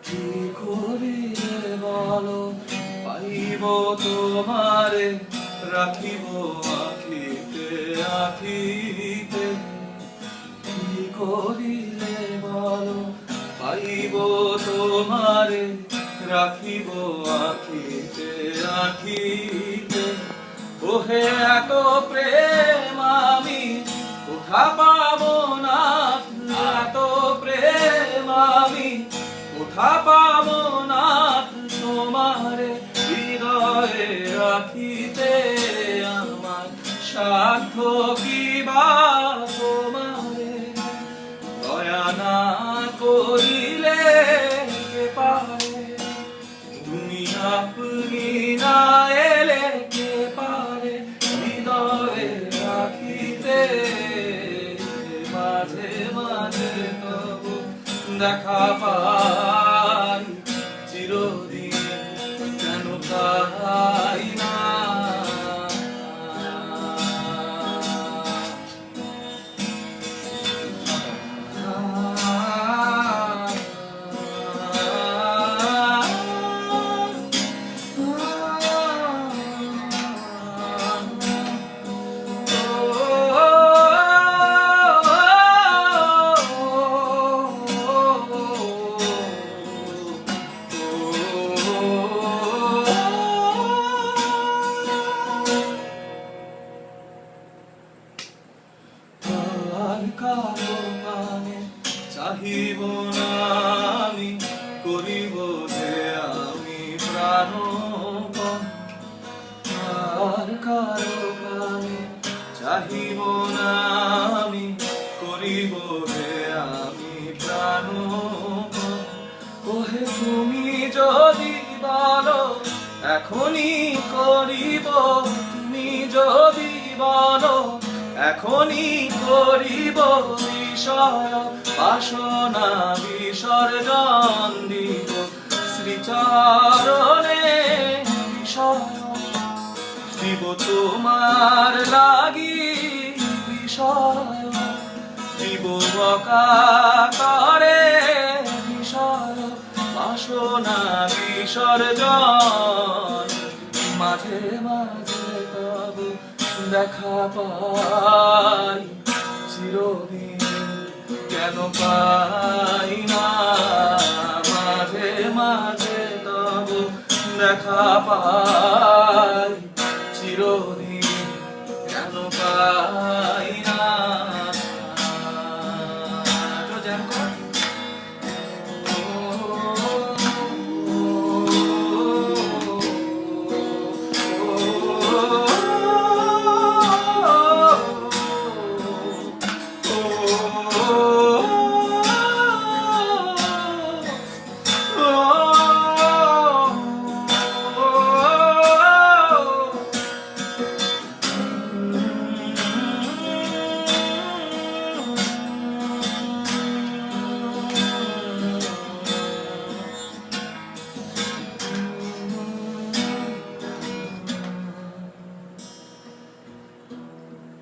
কি করিলে বলো পাইব তোমারে, রাখিব আখিতে আখিতে। কি করিলে বলো পাইব তোমারে, রাখিব আখিতে আখিতে। ওহে এত প্রেম আমি কোথা পাবো না, এত প্রেম আমি কোথা পাবো না, তোমারে হৃদয়ে রাখিতে আমার সাধ্য কি বা তোমারে। দয়া না করিলে কে পারে, তুমি আপনি না এলে কে পারে হৃদয়ে রাখিতে। মাঝে মাঝে তবু দেখা পাই, চিরদিন কেন পাই না। কারো মানে চাহিব না আমি, করিব যে আমি প্রাণপণ। আর কারো মানে চাহিব না আমি, করিব যে আমি প্রাণপণ। ওহে তুমি যদি বলো এখনই করিব, তুমি যদি বলো এখনই করিব বিষয় বাসনা বিসর্জন দিব শ্রীচরণে। বিষয় দিব তোমার লাগি, বিষয় দিব অকাতরে, বিষয় বাসনা বিসর্জন। মাঝে মাঝে তবু দেখা পাই, চিরদিন কেন পাই না। মাঝে মাঝে তবু দেখা পাই।